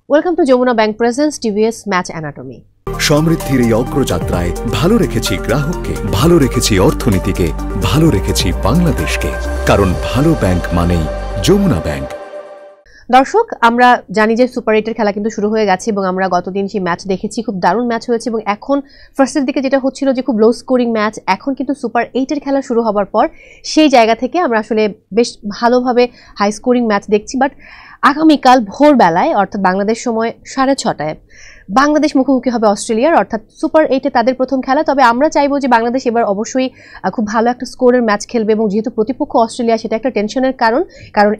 Welcome to Jamuna bank presents TVS match anatomy. সমৃদ্ধির এই অগ্রযাত্রায় ভালো রেখেছি গ্রাহককে, ভালো রেখেছি অর্থনীতিকে, ভালো রেখেছি বাংলাদেশকে, কারণ ভালো ব্যাংক মানেই যমুনা ব্যাংক। দর্শক, আমরা জানি যে সুপার 8-এর খেলা কিন্তু শুরু হয়ে গেছে এবং আমরা গতদিন সেই ম্যাচ দেখেছি, খুব দারুণ ম্যাচ হয়েছে। এবং এখন ফার্স্টের দিকে যেটা হচ্ছিল যে খুব লো স্কোরিং ম্যাচ, এখন কিন্তু সুপার 8-এর খেলা শুরু হবার পর সেই জায়গা থেকে আমরা আসলে বেশ ভালোভাবে হাই স্কোরিং ম্যাচ দেখছি। বাট আগামীকাল ভোরবেলায় অর্থাৎ বাংলাদেশ সময় 6:30 বাংলাদেশ মুখোমুখি হবে অস্ট্রেলিয়ার, অর্থাৎ সুপার 8-এ তাদের প্রথম খেলা। তবে আমরা চাইবো যে বাংলাদেশ এবার অবশ্যই খুব ভালো একটা স্কোরের ম্যাচ খেলবে এবং যেহেতু প্রতিপক্ষ অস্ট্রেলিয়া, সেটা একটা টেনশনের কারণ।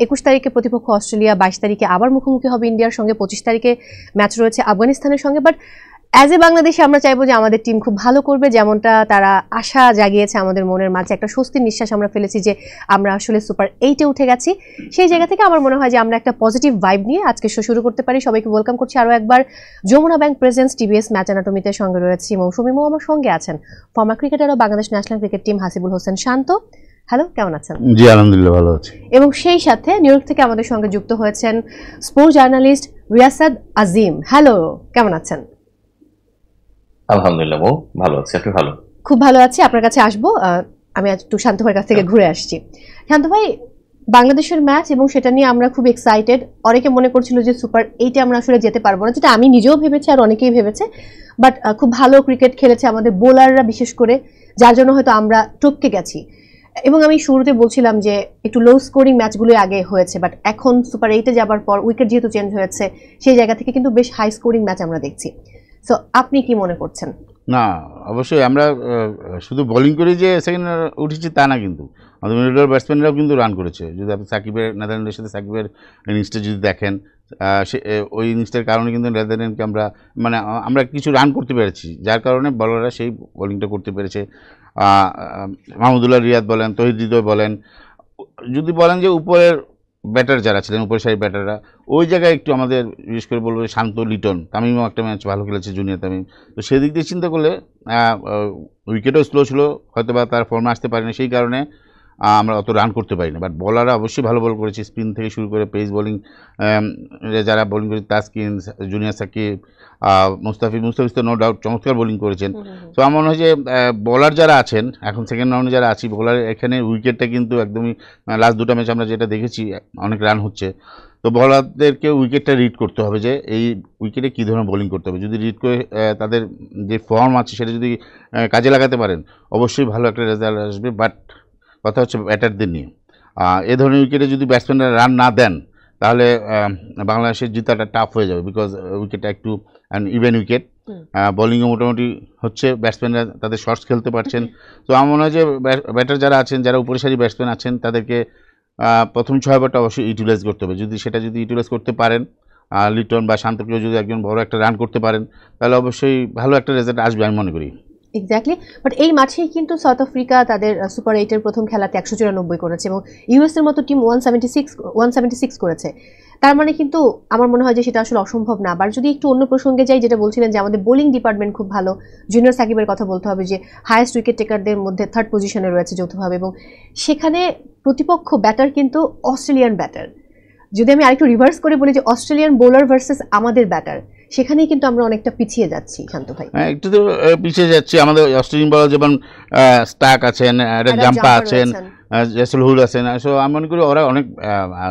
21 তারিখে প্রতিপক্ষ অস্ট্রেলিয়া, 22 তারিখে আবার মুখোমুখি হবে ইন্ডিয়ার সঙ্গে, 25 তারিখে ম্যাচ রয়েছে আফগানিস্তানের সঙ্গে। বাট অ্যাজ এ বাংলাদেশে আমরা চাইবো যে আমাদের টিম খুব ভালো করবে, যেমনটা তারা আশা জাগিয়েছে আমাদের মনের মাঝে। একটা স্বস্তির নিঃশ্বাস আমরা ফেলেছি যে আমরা আসলে সুপার 8-এ উঠে গেছি। সেই জায়গা থেকে আমার মনে হয় যে আমরা একটা পজিটিভ ভাইব নিয়ে আজকে শো শুরু করতে পারি। সবাইকে ওয়েলকাম করছি আরও একবার Jamuna bank presents TVS match অ্যানাটমিতে। সঙ্গে রয়েছে মৌসুমী মৌ, আমার সঙ্গে আছেন ফর্মার ক্রিকেটার ও Bangladesh national cricket team Hasibul Hossain Shanto. Hello, কেমন আছেন? জি আলহামদুলিল্লাহ, ভালো আছি। এবং সেই সাথে নিউ ইয়র্ক থেকে আমাদের সঙ্গে যুক্ত হয়েছেন স্পোর্টস জার্নালিস্ট রিয়াসাদ আজিম। হ্যালো, কেমন আছেন? আলহামদুলিল্লাহ, ভালো আছি। আপনি ভালো? খুব ভালো আছি। আপনার কাছে আসবো, আমি একটু শান্ত ভাইয়ের কাছ থেকে ঘুরে আসছি। শান্ত ভাই, বাংলাদেশের ম্যাচ এবং সেটা নিয়ে আমরা খুব এক্সাইটেড। অনেকে মনে করছিল যে সুপার 8-এ আমরা আসলে যেতে পারবো না, যেটা আমি নিজেও ভেবেছি আর অনেকেই ভেবেছে। বাট খুব ভালো ক্রিকেট খেলেছে আমাদের বোলাররা, বিশেষ করে, যার জন্য হয়তো আমরা টপকে গেছি। এবং আমি শুরুতে বলছিলাম যে একটু লো স্কোরিং ম্যাচগুলো আগে হয়েছে, বাট এখন সুপার 8-এ যাবার পর উইকেট যেহেতু চেঞ্জ হয়েছে, সেই জায়গা থেকে কিন্তু বেশ হাই স্কোরিং ম্যাচ আমরা দেখছি। সো আপনি কি মনে করছেন? না, অবশ্যই আমরা শুধু বোলিং করে যে সেকেন্ড উঠেছি তা না, কিন্তু আমাদের মিডল অর্ডার ব্যাটসম্যানরাও কিন্তু রান করেছে। যদি আপনি সাকিবের, নেদারল্যান্ডের সাথে সাকিবের ইনিংসটা যদি দেখেন, ওই ইনিংসটার কারণে কিন্তু নেদারল্যান্ডকে আমরা কিছু রান করতে পেরেছি, যার কারণে বলাররা সেই বোলিংটা করতে পেরেছে। মাহমুদুল্লাহ রিয়াদ বলেন, তহিদ হৃদয় বলেন, যদি বলেন যে উপরের ব্যাটার যারা ছিলেন, উপরের সারি ব্যাটাররা, ওই জায়গায় একটু আমাদের বিশেষ করে বলবো শান্ত, লিটন, তামিমও একটা ম্যাচ ভালো খেলেছে, জুনিয়র তামিম। তো সেদিক দিয়ে চিন্তা করলে উইকেটও স্লো ছিল, হয়তো বা তার ফর্মে আসতে পারেনি, সেই কারণে আমরা অত রান করতে পারিনি। বাট বলাররা অবশ্যই ভালো বল করেছে, স্পিন থেকে শুরু করে পেস বোলিং যারা বোলিং করেছে, তাসকিন, জুনিয়র সাকিব, মুস্তাফিজ তো নো ডাউট চমৎকার বোলিং করেছেন। তো আমার মনে হয় যে বোলার যারা আছেন এখন সেকেন্ড রাউন্ডে যারা আছি, বোলার এখানে উইকেটটা কিন্তু একদমই লাস্ট দুটো ম্যাচ আমরা যেটা দেখেছি অনেক রান হচ্ছে। তো বলারদেরকে উইকেটটা রিড করতে হবে যে এই উইকেটে কী ধরনের বোলিং করতে হবে। যদি রিড করে তাদের যে ফর্ম আছে সেটা যদি কাজে লাগাতে পারেন, অবশ্যই ভালো একটা রেজাল্ট আসবে। বাট কথা হচ্ছে ব্যাটারদের নিয়ে, এ ধরনের উইকেটে যদি ব্যাটসম্যানরা রান না দেন, তাহলে বাংলাদেশের জিতাটা টাফ হয়ে যাবে। বিকজ উইকেটটা একটু ইভেন উইকেট, বোলিংও মোটামুটি হচ্ছে, ব্যাটসম্যানরা তাদের শর্টস খেলতে পারছেন। তো আমার মনে হয় যে ব্যাটার যারা আছেন, যারা উপরে সারি ব্যাটসম্যান আছেন, তাদেরকে প্রথম 6 ওভারটা অবশ্যই ইউটিলাইজ করতে হবে। যদি ইউটিলাইজ করতে পারেন, লিটন বা শান্তকেও যদি একজন বড় একটা রান করতে পারেন, তাহলে অবশ্যই ভালো একটা রেজাল্ট আসবে আমি মনে করি। এক্স্যাক্টলি। বাট এই মাঠেই কিন্তু সাউথ আফ্রিকা তাদের সুপার 8-এর প্রথম খেলাতে 194 করেছে এবং ইউএসের মতো টিম 176 করেছে। তার মানে কিন্তু আমার মনে হয় যে সেটা আসলে অসম্ভব না। আবার যদি একটু অন্য প্রসঙ্গে যাই, যেটা বলছিলেন যে আমাদের বোলিং ডিপার্টমেন্ট খুব ভালো, জুনিয়র সাকিবের কথা বলতে হবে যে হায়েস্ট উইকেট টেকারদের মধ্যে 3rd পজিশনে রয়েছে যৌথভাবে, এবং সেখানে প্রতিপক্ষ ব্যাটার কিন্তু অস্ট্রেলিয়ান ব্যাটার। যদি আমি আরেকটু রিভার্স করে বলি যে অস্ট্রেলিয়ান বোলার ভার্সেস আমাদের ব্যাটার, সেখানেই কিন্তু আমরা অনেকটা পিছিয়ে যাচ্ছি। শান্ত ভাই, একটু তো পিছিয়ে যাচ্ছি। আমাদের অস্ট্রেলিয়ান বলার যেমন স্টাক আছেন, জাম্পা আছেন, জেসল হুল আছেন, সো আমি মনে করি ওরা অনেক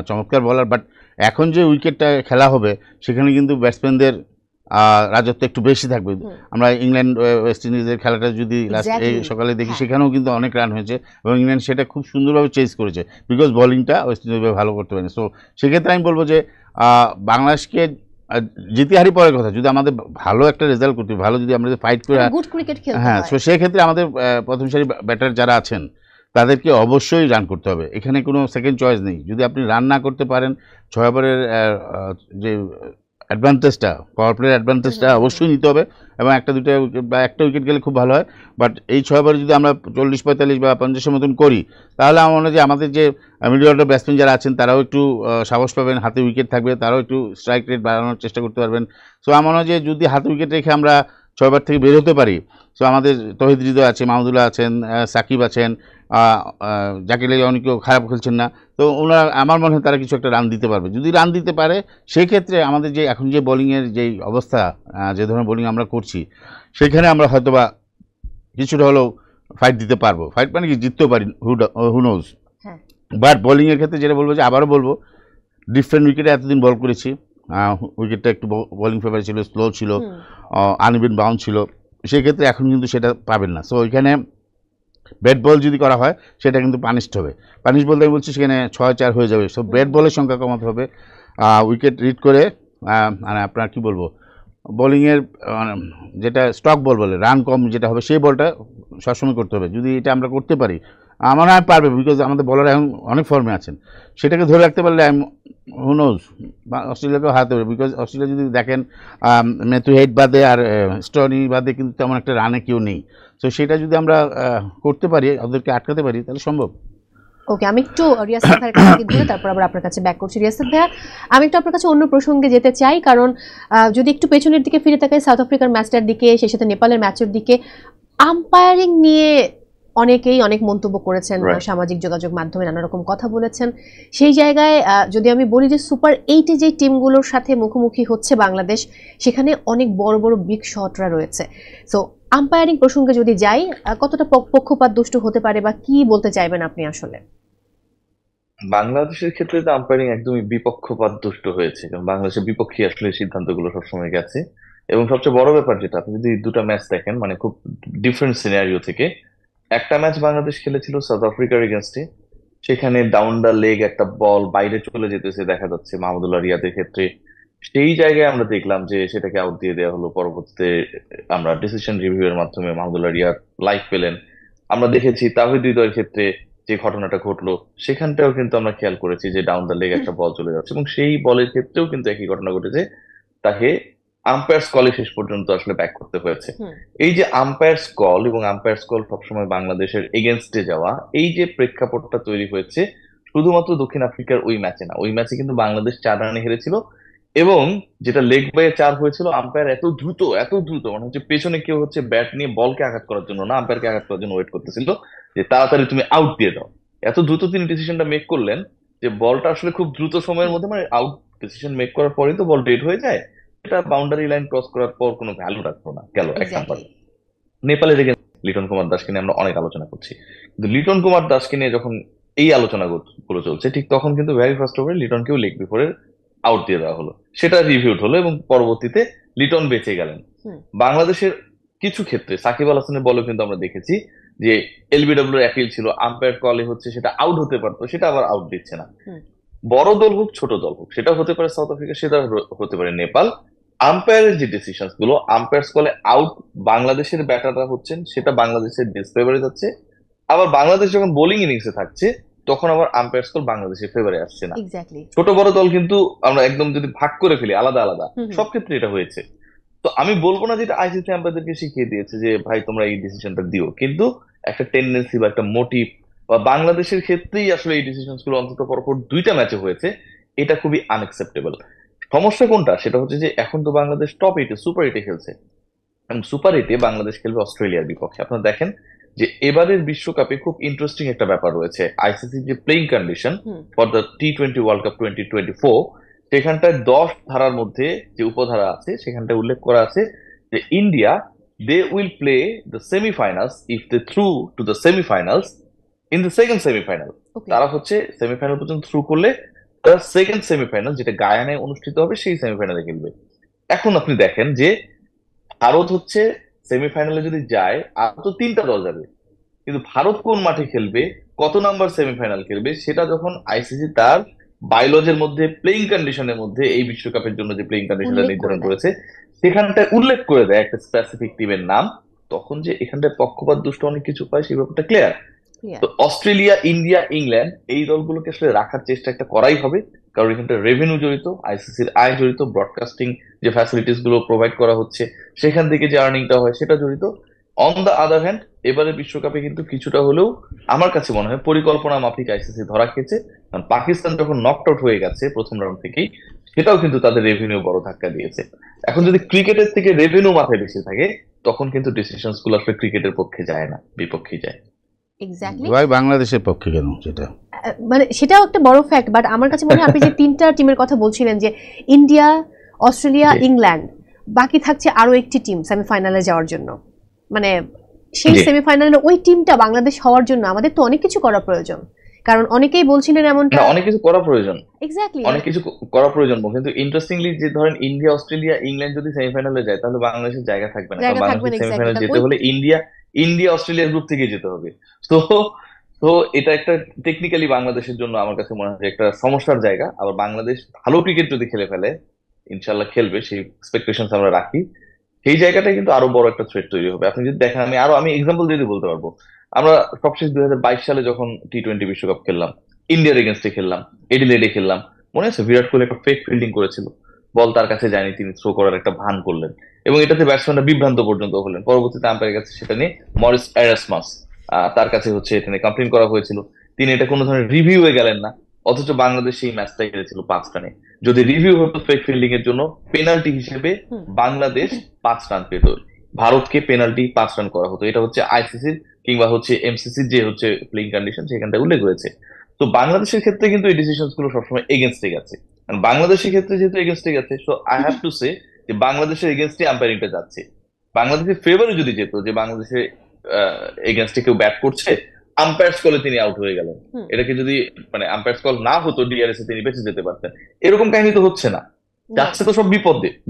চমৎকার বলার। বাট এখন যে উইকেটটা খেলা হবে, সেখানে কিন্তু ব্যাটসম্যানদের রাজত্ব একটু বেশি থাকবে। আমরা ইংল্যান্ড ওয়েস্ট ইন্ডিজের খেলাটা যদি এই সকালে দেখি, সেখানেও কিন্তু অনেক রান হয়েছে এবং ইংল্যান্ড সেটা খুব সুন্দরভাবে চেস করেছে, বিকজ বোলিংটা ওয়েস্ট ইন্ডিজ ভালো করতে পারেনি। সো সেক্ষেত্রে আমি বলবো যে বাংলাদেশকে জিতে হারি পরের কথা, যদি আমাদের ভালো একটা রেজাল্ট করতে, ভালো যদি আমরা ফাইট করে, হ্যাঁ, সো সেক্ষেত্রে আমাদের প্রথম সারি ব্যাটার যারা আছেন তাদেরকে অবশ্যই রান করতে হবে। এখানে কোনো সেকেন্ড চয়েস নেই। যদি আপনি রান না করতে পারেন, 6 ওভারের যে অ্যাডভান্টেজটা, পাওয়ার প্লের অ্যাডভান্টেজটা অবশ্যই নিতে হবে এবং একটা উইকেট গেলে খুব ভালো হয়। বাট এই 6 ওভারে যদি আমরা 40, 45 বা 50-এর মতন করি, তাহলে আমার মনে হয় যে আমাদের যে মিডল অর্ডার ব্যাটসম্যান যারা আছেন তারাও একটু সাহস পাবেন, হাতে উইকেট থাকবে, তারাও একটু স্ট্রাইক রেট বাড়ানোর চেষ্টা করতে পারবেন। সো আমার মনে হয় যে যদি হাতে উইকেট রেখে আমরা 6 বার থেকে বের হতে পারি, তো আমাদের তৌহিদ হৃদয় আছে, মাহমুদুল্লাহ আছেন, সাকিব আছেন, জাকির আলী অনেকেও খারাপ খেলছেন না, তো ওনারা আমার মনে হয় তারা কিছু একটা রান দিতে পারবে। যদি রান দিতে পারে সেই ক্ষেত্রে আমাদের যে এখন যে বোলিংয়ের যেই অবস্থা, যে ধরনের বোলিং আমরা করছি, সেখানে আমরা হয়তোবা কিছুটা হলেও ফাইট দিতে পারবো। ফাইট মানে কি, জিততেও পারি, হু নোজ। হ্যাঁ। বাট বোলিংয়ের ক্ষেত্রে যেটা বলবো, যে আবারও বলবো, ডিফারেন্ট উইকেটে এতদিন বল করেছি, উইকেটটা একটু বোলিং ফেভার ছিল, স্লো ছিল, আনইভেন বাউন্স ছিল, সেই ক্ষেত্রে এখন কিন্তু সেটা পাবেন না। সো ওইখানে ব্যাট বল যদি করা হয় সেটা কিন্তু পানিশড হবে। পানিশ বলতে আমি বলছি সেখানে 6-4 হয়ে যাবে। সো ব্যাট বলের সংখ্যা কমাতে হবে, উইকেট রিড করে, মানে আপনার কি বলবো, বোলিংয়ের যেটা স্টক বল বলে, রান কম যেটা হবে সেই বলটা সবসময় করতে হবে। যদি এটা আমরা করতে পারি, আমার হয় পারবে, বিকজ আমাদের বলার এখন অনেক ফর্মে আছেন, সেটাকে ধরে রাখতে পারলে হু নোজ বা অস্ট্রেলিয়াকেও হারাতে পারে। বিকজ অস্ট্রেলিয়া যদি দেখেন, ম্যাথু হেড বাদে আর স্টনি বাদে কিন্তু তেমন একটা রানে কেউ নেই। তো সেটা যদি আমরা করতে পারি, ওদেরকে আটকাতে পারি, তাহলে সম্ভব। ওকে, আমি একটু রিয়াসাত ভাইয়ের কাছে ধরে তারপর আবার আপনার কাছে ব্যাক করছি। রিয়াসাত ভাইয়া, আমি একটু আপনার কাছে অন্য প্রসঙ্গে যেতে চাই, কারণ যদি একটু পেছনের দিকে ফিরে তাকাই, সাউথ আফ্রিকার ম্যাচটার দিকে, সেই সাথে নেপালের ম্যাচের দিকে, আম্পায়ারিং নিয়ে অনেকেই অনেক মন্তব্য করেছেন, সামাজিক যোগাযোগ মাধ্যমে নানা রকম কথা বলেছেন। সেই জায়গায় যদি আমি বলি যে সুপার 8-এ যে টিমগুলোর সাথে মুখোমুখি হচ্ছে বাংলাদেশ, সেখানে অনেক বড় বড় বিগ শটরা রয়েছে। সো আম্পায়ারিং প্রসঙ্গে যদি যাই, কতটা পক্ষপাত দুষ্ট হতে পারে বা কি বলতে চাইবেন আপনি আসলে? বাংলাদেশের ক্ষেত্রে তো আম্পায়ারিং একদমই বিপক্ষপাত দুষ্ট হয়েছে, কারণ বাংলাদেশের বিপক্ষে আসলে সিদ্ধান্তগুলো সবসময় গেছে। এবং সবচেয়ে বড় ব্যাপার যেটা, আপনি যদি দুটা ম্যাচ দেখেন, মানে খুব ডিফারেন্ট সিনারিও থেকে, একটা ম্যাচ বাংলাদেশ খেলেছিল সাউথ আফ্রিকার এগেনস্টে, সেখানে ডাউন দ্য লেগ একটা বল বাইরে চলে যেতেছে দেখা যাচ্ছে মাহমুদুল্লাহ রিয়াদের ক্ষেত্রে, সেই জায়গায় আমরা দেখলাম যে সেটাকে আউট দিয়ে দেওয়া হলো। পরবর্তীতে আমরা ডিসিশন রিভিউ এর মাধ্যমে মাহমুদুল্লাহ রিয়াদ লাইফ পেলেন। আমরা দেখেছি তাহিদ হৃদয়ের ক্ষেত্রে যে ঘটনাটা ঘটলো, সেখানটাও কিন্তু আমরা খেয়াল করেছি যে ডাউন দ্য লেগ একটা বল চলে যাচ্ছে, এবং সেই বলের ক্ষেত্রেও কিন্তু একই ঘটনা ঘটেছে, তাকে আম্পায়ার্স কলে শেষ পর্যন্ত আসলে ব্যাক করতে হয়েছে। এই যে আম্পায়ার্স কল এবং আম্পায়ার্স কল সবসময় বাংলাদেশের এগেনস্টে যাওয়া, এই যে প্রেক্ষাপটটা তৈরি হয়েছে, শুধুমাত্র দক্ষিণ আফ্রিকার ওই ম্যাচে না, ওই ম্যাচে কিন্তু বাংলাদেশ 4 রানে হেরেছিল, এবং যেটা লেগ বাইয়ে 4 হয়েছিল, আম্পায়ার এত দ্রুত এত দ্রুত, মানে হচ্ছে পেছনে কেউ হচ্ছে ব্যাট নিয়ে বলকে আঘাত করার জন্য না, আম্পায়ারকে আঘাত করার জন্য ওয়েট করতেছিল যে তাড়াতাড়ি তুমি আউট দিয়ে দাও। এত দ্রুত তিনি ডিসিশনটা মেক করলেন যে বলটা আসলে খুব দ্রুত সময়ের মধ্যে, মানে আউট ডিসিশন মেক করার পরেই তো বল ডেড হয়ে যায়, এটা বাউন্ডারি লাইন ক্রস করার পর কোনো ভ্যালু রাখলো না, গেল এক নাম্বার। নেপালের লিটন কুমার দাসকে নিয়ে আমরা অনেক আলোচনা করছি, কিন্তু লিটন কুমার দাসকে নিয়ে যখন এই আলোচনা গুলো চলছে, ঠিক তখন কিন্তু ভেরি ফার্স্ট ওভারে লিটনকেও লেগ বিফোরে আউট দিয়ে দেওয়া হলো, সেটা রিভিউড হলো, এবং পরবর্তীতে লিটন বেঁচে গেলেন। বাংলাদেশের কিছু ক্ষেত্রে সাকিব আল হাসানের বলেও কিন্তু আমরা দেখেছি যে এলবিডব্লিউ অ্যাপিল ছিল, আম্পায়ার কলে হচ্ছে সেটা আউট হতে পারতো, সেটা আবার আউট দিচ্ছে না। বড় দল হোক ছোট দল হোক, সেটা হতে পারে সাউথ আফ্রিকা, সেটা হতে পারে নেপাল, আম্পায়ারের যে ডিসিশন গুলো, আম্পায়ার্স কলে আউট বাংলাদেশের ব্যাটাররা হচ্ছেন, সেটা বাংলাদেশের ডিসফেভারে যাচ্ছে। আবার বাংলাদেশ যখন বোলিং ইনিংসে থাকছে, তখন আবার আম্পায়ার্স কল বাংলাদেশের ফেভারে আসছে না। ছোট বড় দল কিন্তু আমরা একদম যদি ভাগ করে ফেলি আলাদা আলাদা, সব ক্ষেত্রে এটা হয়েছে। তো আমি বলবো না যেটা আইসিসি আম্পায়ারদেরকে শিখিয়ে দিয়েছে যে ভাই তোমরা এই ডিসিশনটা দিও, কিন্তু একটা টেন্ডেন্সি বা একটা মোটিভ, বা বাংলাদেশের ক্ষেত্রেই আসলে এই ডিসিশন গুলো অন্তত পরপর 2টা ম্যাচে হয়েছে, এটা খুবই আনএক্সেপ্টেবল। সমস্যা কোনটা, সেটা হচ্ছে যে এখন তো বাংলাদেশ টপ 8-এ সুপার 8-এ খেলছে, এবং সুপার 8-এ বাংলাদেশ খেলবে অস্ট্রেলিয়ার বিপক্ষে। আপনারা দেখেন যে এবারের বিশ্বকাপে খুব ইন্টারেস্টিং একটা ব্যাপার রয়েছে, আইসিসি যে playing condition for the T20 world cup 2024, সেখানটায় 10 ধারার মধ্যে যে উপধারা আছে, সেখানটায় উল্লেখ করা আছে যে India, they will play the semifinals if they through to the semifinals in the second semifinal. তারা হচ্ছে সেমিফাইনাল পর্যন্ত থ্রু করলে তারা সেকেন্ড সেমিফাইনাল, যেটা গায়ানায় অনুষ্ঠিত হবে, সেই সেমিফাইনালে খেলবে। এখন আপনি দেখেন যে ভারত হচ্ছে সেমিফাইনালে যদি যায়, আর তো 3টা দল যাবে, কিন্তু ভারত কোন মাঠে খেলবে, কত নাম্বার সেমিফাইনাল খেলবে, সেটা যখন আইসিসি তার বায়োলজের মধ্যে প্লেইং কন্ডিশনের মধ্যে এই বিশ্বকাপের জন্য যে প্লেইং কন্ডিশনটা নির্ধারণ করেছে, সেখানটায় উল্লেখ করে দেয় একটা স্পেসিফিক টিমের নাম, তখন যে এখানটায় পক্ষপাত দুষ্ট অনেক কিছু পায়, সেই ব্যাপারটা ক্লিয়ার। তো অস্ট্রেলিয়া, ইন্ডিয়া, ইংল্যান্ড, এই দলগুলোকে আসলে রাখার চেষ্টা একটা করাই হবে, কারণ এখানটা রেভিনিউ জড়িত, আইসিসির আয় জড়িত, ব্রডকাস্টিং যে ফ্যাসিলিটিস গুলো প্রোভাইড করা হচ্ছে সেখান থেকে যে আর্নিংটা হয় সেটা জড়িত। অন দ্য আদার হ্যান্ড, এবারে বিশ্বকাপে কিন্তু কিছুটা হলেও আমার কাছে মনে হয় পরিকল্পনা মাফিক আইসিসি ধরা খেয়েছে, কারণ পাকিস্তান যখন নকড আউট হয়ে গেছে প্রথম রাউন্ড থেকেই, সেটাও কিন্তু তাদের রেভিনিউ বড় ধাক্কা দিয়েছে। এখন যদি ক্রিকেটের থেকে রেভিনিউ মাথায় বেশি থাকে, তখন কিন্তু ডিসিশনস গুলো আসলে ক্রিকেটের পক্ষে যায় না, বিপক্ষে যায়। এক্স্যাক্টলি, ভাই বাংলাদেশের পক্ষে কেন সেটা মানে সেটাও একটা বড় ফ্যাক্ট। বাট আমার কাছে মনে হয় আপনি যে তিনটা টিমের কথা বলছিলেন, যে ইন্ডিয়া, অস্ট্রেলিয়া, জি। ইংল্যান্ড, বাকি থাকছে আরো একটি টিম সেমিফাইনালে যাওয়ার জন্য, মানে সেই জি। সেমিফাইনালে ওই টিমটা বাংলাদেশ হওয়ার জন্য আমাদের তো অনেক কিছু করা প্রয়োজন। কারণ অনেকেই বলছিলেন এমনটা। না, অনেক কিছু করা প্রয়োজন, এক্স্যাক্টলি, অনেক কিছু করা প্রয়োজন, কিন্তু ইন্টারেস্টিংলি যে ধরেন ইন্ডিয়া, অস্ট্রেলিয়া, ইংল্যান্ড যদি সেমিফাইনালে যায়, তাহলে বাংলাদেশের জায়গা থাকবে না, কারণ জায়গা থাকবে বাংলাদেশের না। এক্স্যাক্টলি, সেমিফাইনালে যেতে হলে ইন্ডিয়া অস্ট্রেলিয়ার গ্রুপ থেকে যেতে হবে। তো তো এটা একটা টেকনিক্যালি বাংলাদেশের জন্য আমার কাছে মনে হয় যে একটা সমস্যার জায়গা। আবার বাংলাদেশ ভালো ক্রিকেট যদি খেলে ফেলে, ইনশাল্লাহ খেলবে, সেই এক্সপেকটেশন আমরা রাখি, সেই জায়গাটায় কিন্তু আরো বড় একটা থ্রেট তৈরি হবে। আপনি যদি দেখেন, আমি এক্সাম্পল দিয়ে বলতে পারবো, আমরা সবশেষ 2022 সালে যখন টি-20 বিশ্বকাপ খেললাম, ইন্ডিয়ার এগেনস্টে খেললাম, এডিলেডে খেললাম, মনে আছে বিরাট কোহলি একটা ফেক ফিল্ডিং করেছিল, বল তার কাছে যায়নি, তিনি থ্রো করার একটা ভান করলেন, এবং এটাতে ব্যাটসম্যানরা বিভ্রান্ত পর্যন্ত হলেন। পরবর্তীতে আম্পায়ারের কাছে সেটা নিয়ে মরিস এরাসমাস, তার কাছে এটা নিয়ে কমপ্লেন করা হয়েছিল, তিনি এটা কোনো ধরনের রিভিউয়ে গেলেন না, অথচ বাংলাদেশ সেই ম্যাচটা হেরেছিল 5 রানে। যদি রিভিউ হতো ফেক ফিল্ডিং এর জন্য, পেনাল্টি হিসেবে বাংলাদেশ 5 রান পেত, ভারতকে পেনাল্টি 5 রান করা হতো। এটা হচ্ছে আইসিসির কিংবা এমসিসির যে প্লেইং কন্ডিশন, সেখানটা উল্লেখ রয়েছে। তো বাংলাদেশের ক্ষেত্রে কিন্তু এই ডিসিশন গুলো সবসময় এগেনস্টে গেছে, কারণ বাংলাদেশের ক্ষেত্রে যেহেতু এগেনস্টে গেছে, so I have to say যে বাংলাদেশের এগেনস্টে আম্পায়ারিংটা যাচ্ছে। বাংলাদেশের ফেভারে যদি যেত, যে বাংলাদেশের এগেনস্টে কেউ ব্যাট করছে, আম্পায়ার্স কলে তিনি আউট হয়ে গেলেন, এটাকে যদি মানে আম্পায়ার্স কল না হতো, ডিআরএস এ তিনি বেঁচে যেতে পারতেন, এরকম কাহিনী তো হচ্ছে না। যাচ্ছে তো সব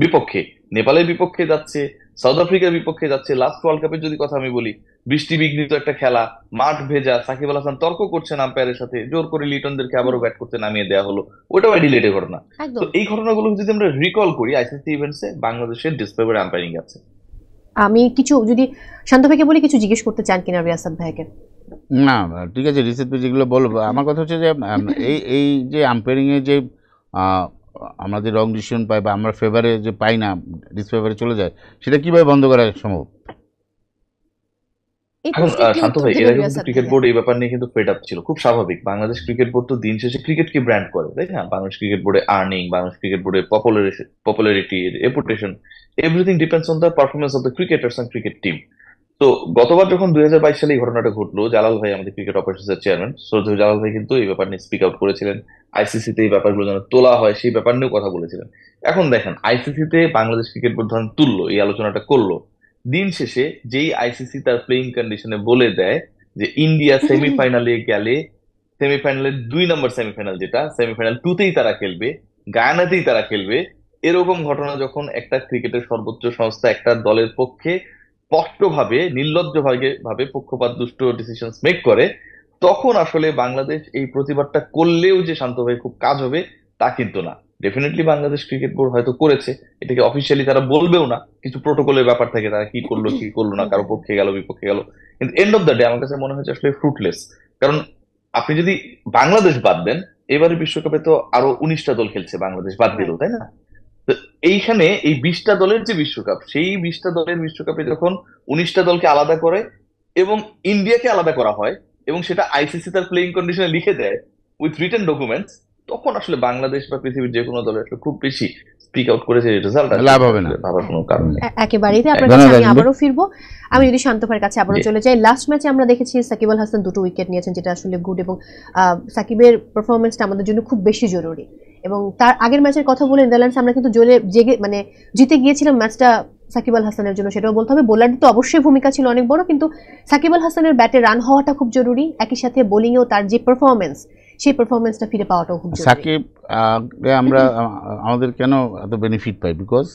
বিপক্ষে, নেপালের বিপক্ষে যাচ্ছে, সাউথ আফ্রিকার বিপক্ষে যাচ্ছে। লাস্ট ওয়ার্ল্ড কাপের যদি কথা আমি বলি, বৃষ্টি বিঘ্নিত একটা খেলা, মাঠ ভেজা, সাকিব আল হাসান তর্ক করছেন আম্পায়ারের সাথে, জোর করে লিটনদেরকে আবারও ব্যাট করতে নামিয়ে দেওয়া হলো, ওটাও অ্যাডিলেডে ঘটনা। তো একদম। এই ঘটনাগুলো যদি আমরা রিকল করি, আইসিসি ইভেন্টসে বাংলাদেশের ডিসফেভারে আম্পায়ারিং আছে। আমি কিছু যদি শান্ত ভাইকে বলি, কিছু জিজ্ঞেস করতে চান কিনা রিয়াসাত ভাইকে? না ঠিক আছে, রিসেপ্ট যেগুলো বলবো, আমার কথা হচ্ছে যে এই যে আম্পায়ারিংয়ে যে আমাদের রং ডিসিশন পাই বা আমরা ফেভারে যে পাই না, ডিসফেভারে চলে যায়, সেটা কিভাবে বন্ধ করা সম্ভব? এখন শান্ত ভাই, এরা কিন্তু ক্রিকেট বোর্ড এই ব্যাপার নিয়ে কিন্তু ফেড আপ ছিল, খুব স্বাভাবিক। বাংলাদেশ ক্রিকেট বোর্ড তো দিন শেষে ক্রিকেটকে ব্র্যান্ড করে, তাই না? বাংলাদেশ ক্রিকেট বোর্ডে আর্নিং, বাংলাদেশ ক্রিকেট বোর্ডের popularity, reputation, everything depends on the performance of the cricketers and cricket team. তো গতবার যখন 2022 সালে এই ঘটনাটা ঘটলো, জালাল ভাই, আমাদের ক্রিকেট অপারেশনস এর চেয়ারম্যান, শ্রদ্ধেয় জালাল ভাই কিন্তু এই ব্যাপার নিয়ে স্পিক আউট করেছিলেন, আইসিসি তে এই ব্যাপারগুলো যেন তোলা হয় সেই ব্যাপার নিয়েও কথা বলেছিলেন। এখন দেখেন, আইসিসি তে বাংলাদেশ ক্রিকেট বোর্ড ধরেন তুললো, এই আলোচনাটা করলো, দিন শেষে যেই আইসিসি তার প্লেইং কন্ডিশনে বলে দেয় যে ইন্ডিয়া সেমিফাইনালে গেলে, সেমিফাইনালের 2 নম্বর সেমিফাইনাল, যেটা সেমিফাইনাল 2তেই তারা খেলবে, গায়ানাতেই তারা খেলবে, এরকম ঘটনা যখন একটা ক্রিকেটের সর্বোচ্চ সংস্থা একটা দলের পক্ষে স্পষ্টভাবে, নির্লজ্জভাবে পক্ষপাত দুষ্ট ডিসিশন মেক করে, তখন আসলে বাংলাদেশ এই প্রতিবাদটা করলেও যে শান্ত ভাই খুব কাজ হবে তা কিন্তু না। ডেফিনেটলি বাংলাদেশ ক্রিকেট বোর্ড হয়তো করেছে, এটাকে অফিসিয়ালি তারা বলবেও না, কিছু প্রোটোকলের ব্যাপার থাকে, তারা কি করলো কি করলো না, কারো পক্ষে গেল বিপক্ষে গেল, কিন্তু এন্ড অফ দ্য ডে আমার কাছে মনে হচ্ছে আসলে ফ্রুটলেস। কারণ আপনি যদি বাংলাদেশ বাদ দেন, এবারে বিশ্বকাপে তো আরো 19টা দল খেলছে, বাংলাদেশ বাদ দিল, তাই না? তো এইখানে এই 20টা দলের যে বিশ্বকাপ, সেই 20টা দলের বিশ্বকাপে যখন 19টা দলকে আলাদা করে এবং ইন্ডিয়াকে আলাদা করা হয়, এবং সেটা আইসিসি তার প্লেইং কন্ডিশনে লিখে দেয় উইথ রিটেন ডকুমেন্টস, তখন আসলে বাংলাদেশ বা পৃথিবীর যে কোনো দল আসলে খুব বেশি স্পিক আউট করেছে, রেজাল্ট লাভ হবে না, ভাবার কোনো কারণ নেই। একেবারেই। আপনার কাছে আমি আবারও ফিরবো। আমি যদি শান্ত ভাইয়ের কাছে আবারও চলে যাই, লাস্ট ম্যাচে আমরা দেখেছি সাকিব আল হাসান 2টো উইকেট নিয়েছেন, যেটা আসলে গুড, এবং সাকিবের পারফরমেন্সটা আমাদের জন্য খুব বেশি জরুরি। এবং তার আগের ম্যাচের কথা বলে নেদারল্যান্ডস আমরা কিন্তু মানে জিতে গিয়েছিলাম ম্যাচটা সাকিব আল হাসানের জন্য, সেটাও বলতে হবে। বোলারদের তো অবশ্যই ভূমিকা ছিল অনেক বড়, কিন্তু সাকিব আল হাসানের ব্যাটে রান হওয়াটা খুব জরুরি, একই সাথে বোলিংয়েও তার যে পারফরমেন্স, সেই পারফরমেন্সটা ফিরে পাওয়াটাও খুব জরুরি। সাকিব আমরা আমাদের কেন এত বেনিফিট পাই? বিকজ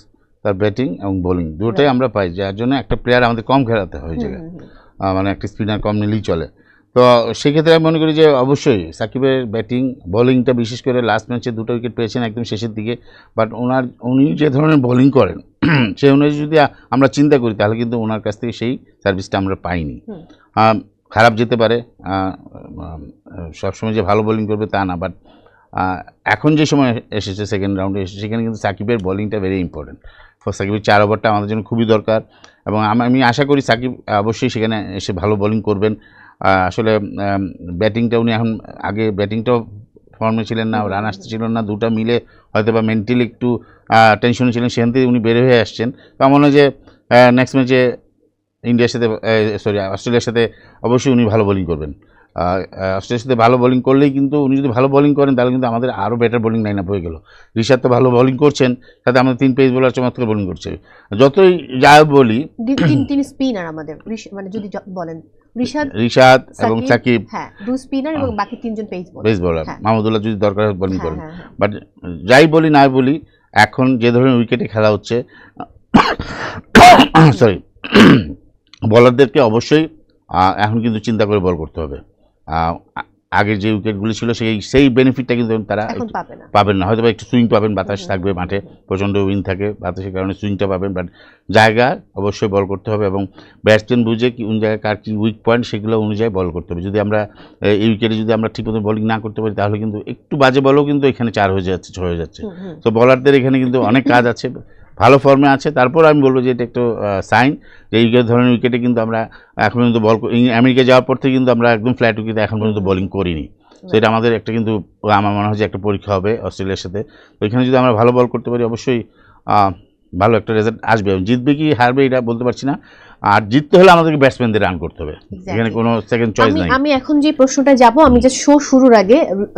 তার ব্যাটিং এবং বোলিং দুটোই আমরা পাই, যার জন্য একটা প্লেয়ার আমাদের কম খেলাতে হয় জায়গায়, মানে একটা স্পিনার কম নিলেই চলে। তো সেক্ষেত্রে আমি মনে করি যে অবশ্যই সাকিবের ব্যাটিং বোলিংটা, বিশেষ করে লাস্ট ম্যাচে 2টো উইকেট পেয়েছেন একদম শেষের দিকে, বাট উনি যে ধরনের বোলিং করেন সেই অনুযায়ী যদি আমরা চিন্তা করি, তাহলে কিন্তু ওনার কাছ থেকে সেই সার্ভিসটা আমরা পাইনি। খারাপ যেতে পারে, সবসময় যে ভালো বোলিং করবে তা না, বাট এখন যে সময় এসেছে, সেকেন্ড রাউন্ডে এসেছে, সেখানে কিন্তু সাকিবের বোলিংটা ভেরি ইম্পর্টেন্ট। সাকিবের 4 ওভারটা আমাদের জন্য খুবই দরকার, এবং আমি আশা করি সাকিব অবশ্যই সেখানে এসে ভালো বোলিং করবেন। আসলে ব্যাটিংটা উনি এখন, আগে ব্যাটিংটাও ফর্মে ছিলেন না, রান আসতে ছিল না, দুটা মিলে হয়তো বা মেন্টালি একটু টেনশনে ছিলেন, সেখান থেকে উনি বের হয়ে আসছেন। তো আমার মনে হয় যে নেক্সট ম্যাচে ইন্ডিয়ার সাথে অস্ট্রেলিয়ার সাথে অবশ্যই উনি ভালো বোলিং করবেন। অস্ট্রেলিয়ার সাথে ভালো বোলিং করলেই কিন্তু উনি যদি ভালো বোলিং করেন তাহলে কিন্তু আমাদের আরও বেটার বোলিং লাইন আপ হয়ে গেল। ঋষাদ তো ভালো বোলিং করছেন, সাথে আমাদের 3 পেস বোলার চমৎকার বোলিং করছে। যতই যা বলি তিন স্পিনার আমাদের, মানে যদি বলেন ঋষাদ এবং সাকিব, হ্যাঁ 2 স্পিনার এবং বাকি 3 জন পেস বোলার। মাহমুদুল্লাহ যদি দরকার বোলিং করেন, বাট যাই বলি না বলি, এখন যে ধরনের উইকেটে খেলা হচ্ছে, সরি, বলারদেরকে অবশ্যই এখন কিন্তু চিন্তা করে বল করতে হবে। আগের যে উইকেটগুলি ছিল সেই বেনিফিটটা কিন্তু তারা পাবেন না। হয়তো একটু সুইং পাবেন, বাতাস থাকবে মাঠে, প্রচণ্ড উইন্ড থাকে, বাতাসের কারণে সুইংটা পাবেন, বাট জায়গা অবশ্যই বল করতে হবে এবং ব্যাটসম্যান বুঝে কোন জায়গায় কার কী উইক পয়েন্ট সেগুলো অনুযায়ী বল করতে হবে। যদি আমরা এই উইকেটে যদি আমরা ঠিকমতো বোলিং না করতে পারি তাহলে কিন্তু একটু বাজে বলও কিন্তু এখানে 4 হয়ে যাচ্ছে, 6 হয়ে যাচ্ছে। তো বলারদের এখানে কিন্তু অনেক কাজ আছে, ভালো ফর্মে আছে। তারপর আমি বলবো যে এটা একটু সাইন যে এই ধরনের উইকেটে কিন্তু আমরা এখন পর্যন্ত আমেরিকা যাওয়ার পর থেকে কিন্তু আমরা একদম ফ্ল্যাট উইকেটে এখন পর্যন্ত বোলিং করিনি। তো এটা আমাদের একটা কিন্তু আমার মনে হয় যে একটা পরীক্ষা হবে অস্ট্রেলিয়ার সাথে। তো এখানে যদি আমরা ভালো বল করতে পারি অবশ্যই ভালো একটা রেজাল্ট আসবে। জিতবে কি হারবে এটা বলতে পারছি না, আর জিততে হলে আমাদেরকে ব্যাটসম্যানদের রান করতে হবে, এখানে কোনো সেকেন্ড চয়েস নাই। আমি এখন যে প্রশ্নটা যাব, আমি যে শো শুরুর আগে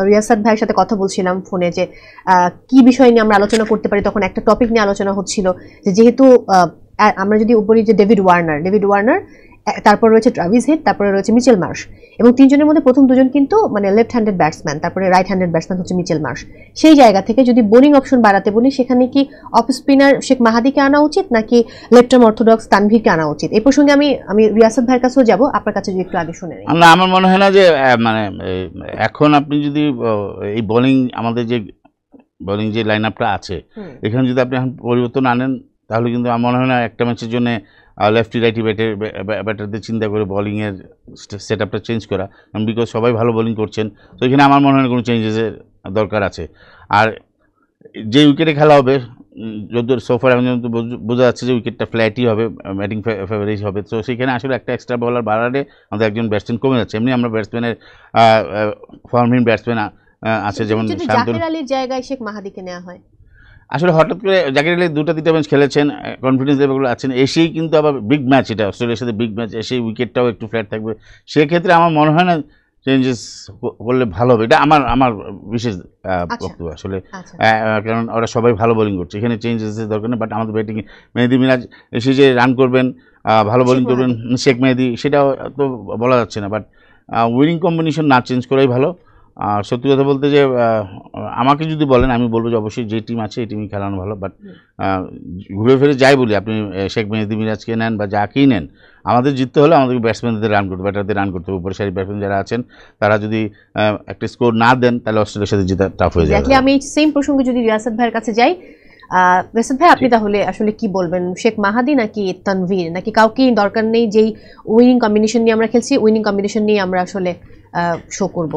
রিয়াসাত ভাইয়ের সাথে কথা বলছিলাম ফোনে যে কি বিষয় নিয়ে আমরা আলোচনা করতে পারি, তখন একটা টপিক নিয়ে আলোচনা হচ্ছিল যে যেহেতু আমরা যদি উপরে যে ডেভিড ওয়ার্নার, তারপর রয়েছে ট্রাভিস হেড, তারপরে রয়েছে মিচেল মার্শ, এবং 3 জনের মধ্যে প্রথম 2 জন কিন্তু মানে লেফট হ্যান্ডেড ব্যাটসম্যান, তারপরে রাইট হ্যান্ডেড ব্যাটসম্যান হচ্ছে মিচেল মার্শ। সেই জায়গা থেকে যদি বোলিং অপশন বাড়াতে বলি, সেখানে কি অফ স্পিনার শেখ মাহাদিকে আনা উচিত নাকি লেফট আর্ম অর্থোডক্স তানভীরকে আনা উচিত? এই প্রসঙ্গে আমি রিয়াসাত ভাইয়ের কাছেও যাব, আপনার কাছে যদি একটু আগে শুনে নিই। না, আমার মনে হয় না যে মানে এখন আপনি যদি এই বোলিং আমাদের যে বোলিং যে লাইন আপটা আছে এখানে যদি আপনি এখন পরিবর্তন আনেন তাহলে কিন্তু আমার মনে হয় না একটা ম্যাচের জন্য লেফটি রাইটি ব্যাটারদের চিন্তা করে বোলিংয়ের সেট আপটা চেঞ্জ করা, বিকজ সবাই ভালো বোলিং করছেন। তো এখানে আমার মনে হয় কোনো চেঞ্জেসের দরকার আছে। আর যে উইকেটে খেলা হবে, যদি সোফার এখন বোঝা যাচ্ছে যে উইকেটটা ফ্ল্যাটই হবে, ব্যাটিং ফেভারেজ হবে, তো সেখানে আসলে একটা এক্সট্রা বলার বাড়ালে আমাদের একজন ব্যাটসম্যান কমে যাচ্ছে। এমনি আমরা ব্যাটসম্যানের ফর্মহীন ব্যাটসম্যান আছে, যেমন জাকির আলীর জায়গায় শেখ মাহাদিকে নেওয়া হয়। আসলে হঠাৎ করে জাকির আলী 2টা-3টা ম্যাচ খেলেছেন, কনফিডেন্স লেভেলগুলো আছেন, এসেই কিন্তু আবার বিগ ম্যাচ, এটা অস্ট্রেলিয়ার সাথে বিগ ম্যাচ, এসেই উইকেটটাও একটু ফ্ল্যাট থাকবে। সেক্ষেত্রে আমার মনে হয় না চেঞ্জেস করলে ভালো হবে, এটা আমার বিশেষ বক্তব্য আসলে। কারণ ওরা সবাই ভালো বোলিং করছে, এখানে চেঞ্জেসের দরকার নেই। বাট আমাদের ব্যাটিং মেহেদী মিরাজ এসে যে রান করবেন, ভালো বোলিং করবেন, শেখ মেহেদী, সেটাও তো বলা যাচ্ছে না। বাট উইনিং কম্বিনেশন না চেঞ্জ করাই ভালো। সত্যি কথা বলতে যে আমাকে যদি বলেন আমি বলবো যে অবশ্যই যে টিম আছে এই টিমই খেলানো ভালো। বাট ঘুরে ফিরে যাই বলি, আপনি শেখ মেহেদী মিরাজকে নেন বা যাকেই নেন, আমাদের জিততে হলে আমাদেরকে ব্যাটসম্যানদের রান করতে, ব্যাটারদের রান করতে হবে। উপরে সারি ব্যাটসম্যান যারা আছেন তারা যদি একটা স্কোর না দেন তাহলে অস্ট্রেলিয়ার সাথে জেতা টাফ হয়ে যাবে। আমি সেম প্রসঙ্গে যদি রিয়াসাত ভাইয়ের কাছে যাই, রিয়াসাত ভাই আপনি তাহলে আসলে কি বলবেন, শেখ মাহাদি নাকি তানভীর, নাকি কাউকে দরকার নেই, যেই উইনিং কম্বিনেশন নিয়ে আমরা খেলছি উইনিং কম্বিনেশন নিয়ে আমরা আসলে শো করব?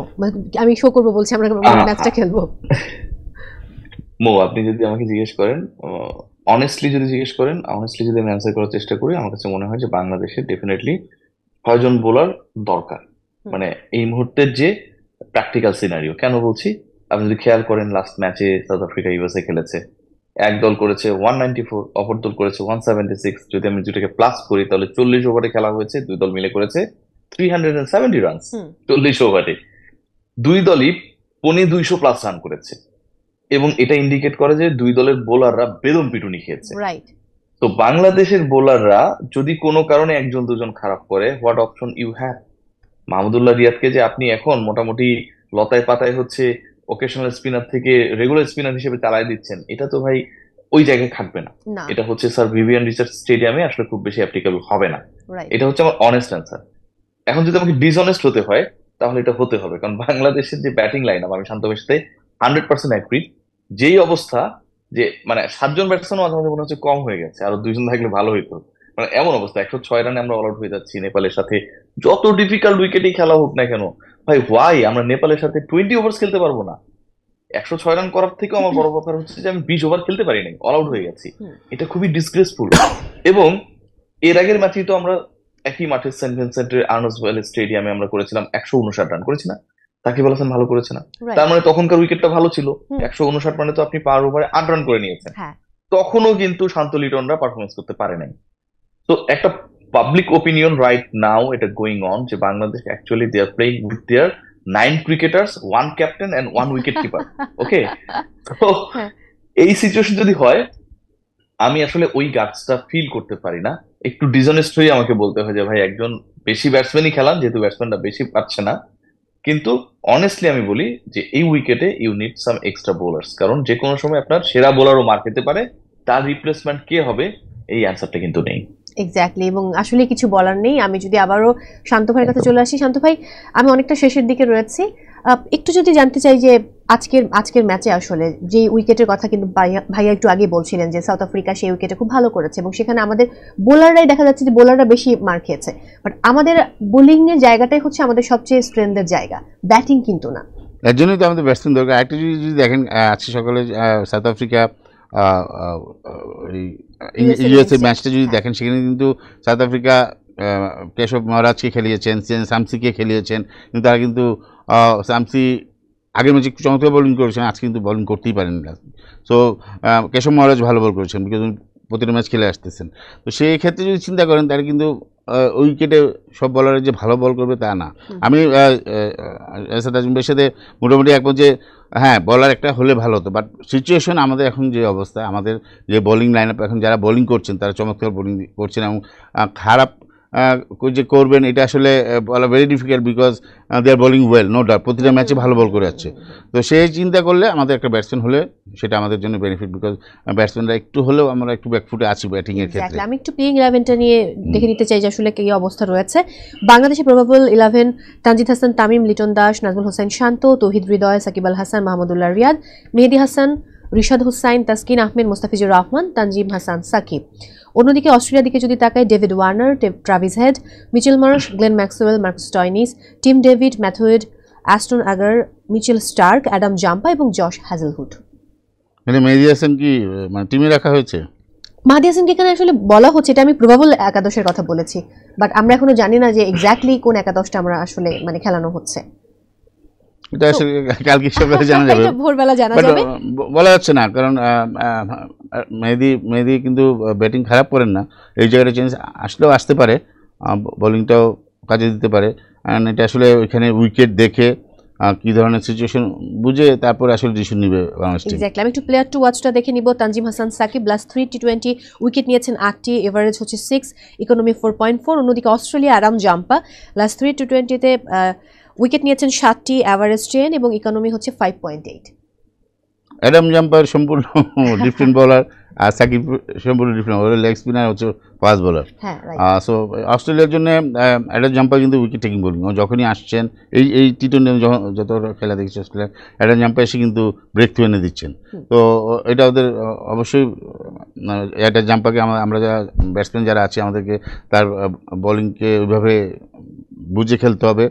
আমি শো করব বলছি, আমরা ম্যাচটা খেলবো। মো, আপনি যদি আমাকে জিজ্ঞেস করেন, অনেস্টলি যদি আমি অ্যান্সার করার চেষ্টা করি, আমার কাছে মনে হয় যে বাংলাদেশের ডেফিনেটলি 6 জন বোলার দরকার। মানে এই মুহূর্তের যে প্র্যাকটিক্যাল সিনারিও, কেন বলছি, আপনি যদি খেয়াল করেন লাস্ট ম্যাচে সাউথ আফ্রিকা ইউএসএ খেলেছে, এক দল করেছে 194, অপর দল করেছে 176। যদি আমি দুটাকে প্লাস করি তাহলে 40 ওভারে খেলা হয়েছে, 2 দল মিলে করেছে 370 রানস 40 ওভারে। 2 দলই 200+ রান করেছে, এবং এটা ইন্ডিকেট করে যে 2 দলের বোলাররা বেদম পিটুনি খেয়েছে। তো বাংলাদেশের বোলাররা যদি কোনো কারণে 1-2 খারাপ করে, what option you have? Mahmudullah রিয়াদকে যে আপনি এখন মোটামুটি লতায় পাতায় হচ্ছে ওকেশনাল স্পিনার থেকে রেগুলার স্পিনার হিসেবে চালায় দিচ্ছেন, এটা তো ভাই ওই জায়গায় খাটবে না। এটা হচ্ছে স্যার ভিভিয়ান রিচার্ড স্টেডিয়ামে আসলে খুব বেশি অ্যাপ্লিকেবল হবে না। এটা হচ্ছে আমার অনেস্ট অ্যান্সার। এখন যদি আমাকে ডিসঅনেস্ট হতে হয় তাহলে এটা হতে হবে, কারণ বাংলাদেশের যে ব্যাটিং লাইন আপ, আমি শান্ত সাথে 100% অ্যাগ্রি। যেই অবস্থা যে মানে 7 জন ব্যাটসম্যান মাঝে মাঝে মনে হচ্ছে কম হয়ে গেছে, আরো 2 জন থাকলে ভালো হইতো। মানে এমন অবস্থা, 106 রানে আমরা অল আউট হয়ে যাচ্ছি নেপালের সাথে। যত ডিফিকাল্ট উইকেটেই খেলা হোক না কেন ভাই, হোয়াই আমরা নেপালের সাথে 20 ওভার্স খেলতে পারবো না? 106 রান করার থেকেও আমার বড় কথা হচ্ছে যে আমি 20 ওভার খেলতে পারি নাই, অল আউট হয়ে গেছি। এটা খুবই ডিসগ্রেসফুল। এবং এর আগের ম্যাচেই তো আমরা একই মাঠে সেন্ট ভিনসেন্টের আর্নল্ড ওয়েল স্টেডিয়ামে আমরা করেছিলাম 159 রান করেছি না? সাকিব আল হাসান ভালো করেছে না? Right. তার মানে তখনকার উইকেটটা ভালো ছিল। হুম। 159 মানে তো আপনি পার ওভারে 8 রান করে নিয়েছেন। হ্যাঁ তখনও কিন্তু শান্ত লিটনরা পারফরমেন্স করতে পারে নাই। তো একটা পাবলিক ওপিনিয়ন রাইট নাও এটা গোয়িং অন যে Bangladesh actually they are playing with their 9 cricketers, 1 captain and 1 wicket keeper. Okay, তো হ্যাঁ। এই সিচুয়েশন যদি হয়, আমি আসলে ওই গাটসটা ফিল করতে পারি না। একটু ডিসঅনেস্ট হয়ে আমাকে বলতে হয় যে ভাই একজন বেশি ব্যাটসম্যানই খেলান, যেহেতু ব্যাটসম্যানটা বেশি পাচ্ছে না। কিন্তু অনেস্টলি আমি বলি যে এই উইকেটে you need some extra bowlers, কারণ যে কোনো সময় আপনার সেরা বোলারও মার খেতে পারে। তার রিপ্লেসমেন্ট কে হবে এই অ্যান্সারটা কিন্তু নেই। এক্স্যাক্টলি, এবং আসলে কিছু বলার নেই। আমি যদি আবারও শান্ত ভাইয়ের কাছে চলে আসি, শান্ত ভাই আমি অনেকটা শেষের দিকে রয়েছি, একটু যদি জানতে চাই যে আজকের ম্যাচে আসলে যে উইকেটের কথা কিন্তু ভাইয়া একটু আগে বলছিলেন যে সাউথ আফ্রিকা সেই উইকেটে খুব ভালো করেছে এবং সেখানে আমাদের বোলাররাই দেখা যাচ্ছে যে বোলাররা বেশি মার খেয়েছে, বাট আমাদের বোলিং এর জায়গাটাই হচ্ছে আমাদের সবচেয়ে স্ট্রেংথের জায়গা, ব্যাটিং কিন্তু না। এর জন্যই তো আমাদের ব্যাটসম্যান দরকার। একটা যদি দেখেন আজকে সকালে সাউথ আফ্রিকা ইউএসএ ম্যাচটা যদি দেখেন, সেখানে কিন্তু সাউথ আফ্রিকা কেশব মহারাজকে খেলিয়েছেন, শামসিকে খেলিয়েছেন, কিন্তু তারা কিন্তু শামসি আগের ম্যাচে চমৎকার বোলিং করেছেন, আজকে কিন্তু বোলিং করতেই পারেন না। সো কেশব মহারাজ ভালো বল করেছেন, বিকজ প্রতিটা ম্যাচ খেলে আসতেছেন। তো সেই ক্ষেত্রে যদি চিন্তা করেন, তাহলে কিন্তু উইকেটে সব বলারের যে ভালো বল করবে তা না। আমি তাজুমের সাথে মোটামুটি একমত যে হ্যাঁ বলার একটা হলে ভালো হতো, বাট সিচুয়েশন আমাদের এখন যে অবস্থা, আমাদের যে বোলিং লাইন আপ এখন যারা বোলিং করছেন তারা চমৎকার বোলিং করছেন, এবং খারাপ যে করবেন এটা আসলে বলা very difficult, because they are bowling well, no doubt প্রতিটা ম্যাচে ভালো বল করে যাচ্ছে। তো সেই চিন্তা করলে আমাদের একটা ব্যাটসম্যান হলে সেটা আমাদের জন্য বেনিফিট, বিকজ ব্যাটসম্যানরা একটু হলেও আমরা একটু ব্যাকফুটে আছি ব্যাটিংয়ের ক্ষেত্রে। আমি একটু প্লেইং 11টা নিয়ে দেখে নিতে চাই যে আসলে কি অবস্থা রয়েছে বাংলাদেশের প্রবাবল 11। তানজিদ হাসান, তামিম, লিটন দাস, নাজমুল হোসেন শান্ত, তৌহিদ হৃদয়, সাকিব আল হাসান, মাহমুদুল্লাহ রিয়াদ, মেহেদী হাসান, রিশাদ হুসাইন, তাসকিন আহমেদ, মোস্তাফিজুর রহমান, তানজিম হাসান, সাকিব। অন্যদিকে অস্ট্রেলিয়ার দিকে যদি তাকাই, David Warner, Travis Head, Mitchell Marsh, Glenn Maxwell, Marcus Stoinis, Tim David, Matthew Wade, Ashton Agar, Mitchell Starc, Adam Zampa এবং জশ হ্যাজেলহুড। মানে মেহেদী হাসান কি মানে টিমে রাখা হয়েছে? মাহদী হাসানকে এখানে আসলে বলা হচ্ছে, এটা আমি প্রবাবল একাদশের কথা বলেছি, বাট আমরা এখনো জানি না যে এক্স্যাক্টলি কোন একাদশটা আমরা আসলে মানে খেলানো হচ্ছে। এটা আসলে কালকে সকালে জানা যাবে, ভোরবেলা জানা যাবে, বলা যাচ্ছে না, কারণ মেহেদী কিন্তু ব্যাটিং খারাপ করেন না, এই জায়গাটা চেঞ্জ আসলেও আসতে পারে, বোলিংটাও কাজে দিতে পারে। অ্যান্ড এটা আসলে ওইখানে উইকেট দেখে কি ধরনের সিচুয়েশন বুঝে তারপরে আসলে ডিসিশন নিবে বাংলাদেশ টিম। এক্স্যাক্টলি, আমি একটু প্লেয়ার টু ওয়াচটা দেখে নিব। তানজিম হাসান সাকিব লাস্ট 3 টি20 উইকেট নিয়েছেন 8টি, এভারেজ হচ্ছে 6, ইকোনমি 4.4। অন্যদিকে অস্ট্রেলিয়া আরাম জাম্পা লাস্ট 3 টি20তে উইকেট নিয়েছেন 7টি, এভারেজ 10 এবং ইকোনমি হচ্ছে 5.8। অ্যাডাম জাম্পার সম্পূর্ণ ডিফারেন্ট বোলার, আর সাকিব সম্পূর্ণ ডিফারেন্ট বোলার, লেগ স্পিনার হচ্ছে ফাস্ট বোলার। সো অস্ট্রেলিয়ার জন্য অ্যাডাম জাম্পার কিন্তু উইকেট টেকিং বোলিং, যখনই আসছেন এই টি20 যত খেলা দেখছি অস্ট্রেলিয়া, অ্যাডাম জাম্পার এসে কিন্তু ব্রেক থ্রু এনে দিচ্ছেন। তো এটা ওদের অবশ্যই অ্যাডাম জাম্পারকে আমরা যারা ব্যাটসম্যান যারা আছি আমাদেরকে তার বোলিংকে ওইভাবে বুঝে খেলতে হবে,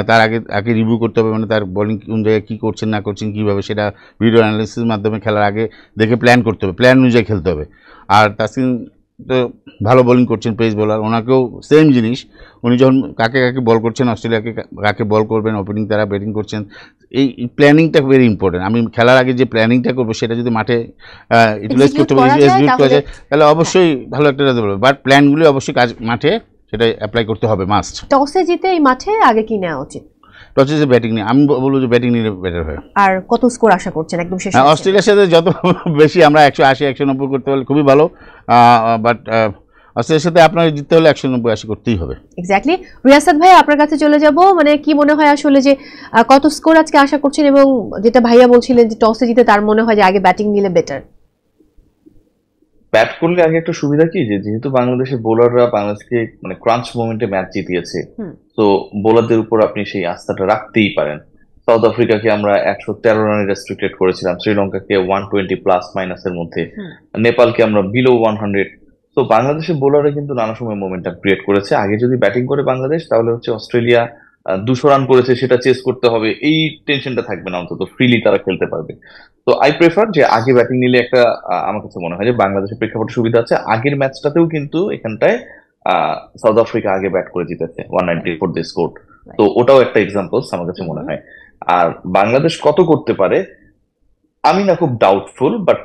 তার আগে রিভিউ করতে হবে, মানে তার বোলিং কোন জায়গায় কী করছেন না করছেন কীভাবে, সেটা ভিডিও অ্যানালিসিসের মাধ্যমে খেলার আগে দেখে প্ল্যান করতে হবে, প্ল্যান অনুযায়ী খেলতে হবে। আর তাসকিন তো ভালো বোলিং করছেন, পেস বোলার, ওনাকেও সেম জিনিস, উনি যখন কাকে বল করছেন, অস্ট্রেলিয়াকে কাকে বল করবেন, ওপেনিং তারা ব্যাটিং করছেন, এই প্ল্যানিংটা ভেরি ইম্পর্টেন্ট। আমি খেলার আগে যে প্ল্যানিংটা করবো সেটা যদি মাঠে ইউটিলাইজ করতে পারি, এক্সিকিউট করা যায়, তাহলে অবশ্যই ভালো একটা রেজাল্ট হবে। বাট প্ল্যানগুলি অবশ্যই কাজ মাঠে সেটা অ্যাপ্লাই করতে হবে মাস্ট। টসে জিতে এই মাঠে আগে কি নেওয়া উচিত? টসে যে ব্যাটিং নিয়ে, আমি বলবো যে ব্যাটিং নিলে বেটার হয়। আর কত স্কোর আশা করছেন একদম শেষ? অস্ট্রেলিয়ার সাথে যত বেশি আমরা 180 190 করতে পারলে খুবই ভালো, বাট অস্ট্রেলিয়ার সাথে আপনার জিততে হলে 190 করতেই হবে। এক্স্যাক্টলি। রিয়াসাত ভাই আপনার কাছে চলে যাব, মানে কি মনে হয় আসলে যে কত স্কোর আজকে আশা করছেন, এবং যেটা ভাইয়া বলছিলেন যে টসে জিতে তার মনে হয় যে আগে ব্যাটিং নিলে বেটার। ব্যাট করলে আগে একটা সুবিধা কি, যে যেহেতু বাংলাদেশের বোলাররা বাংলাদেশকে মানে ক্রাঞ্চ মোমেন্টে ম্যাচ জিতিয়েছে, তো বোলারদের উপর আপনি সেই আস্থাটা রাখতেই পারেন। সাউথ আফ্রিকাকে আমরা 113 রানে রেস্ট্রিক্টেড করেছিলাম, শ্রীলঙ্কাকে 120 প্লাস মাইনাসের মধ্যে, নেপালকে আমরা বিলো 100। তো বাংলাদেশের বোলাররা কিন্তু নানা সময় মোমেন্টাম ক্রিয়েট করেছে। আগে যদি ব্যাটিং করে বাংলাদেশ, তাহলে হচ্ছে অস্ট্রেলিয়া 200 রান করেছে সেটা চেস করতে হবে, এই টেনশনটা থাকবে না, অন্তত ফ্রিলি তারা খেলতে পারবে। তো আই প্রেফার যে আগে ব্যাটিং নিলে একটা আমার কাছে মনে হয় যে বাংলাদেশের প্রেক্ষাপটে সুবিধা আছে। আগের ম্যাচটাতেও কিন্তু এখানটায় সাউথ আফ্রিকা আগে ব্যাট করে জিতেছে, 194 দিয়ে স্কোর, তো ওটাও একটা এক্সাম্পলস আমার কাছে মনে হয়। আর বাংলাদেশ কত করতে পারে আমি না খুব ডাউটফুল, বাট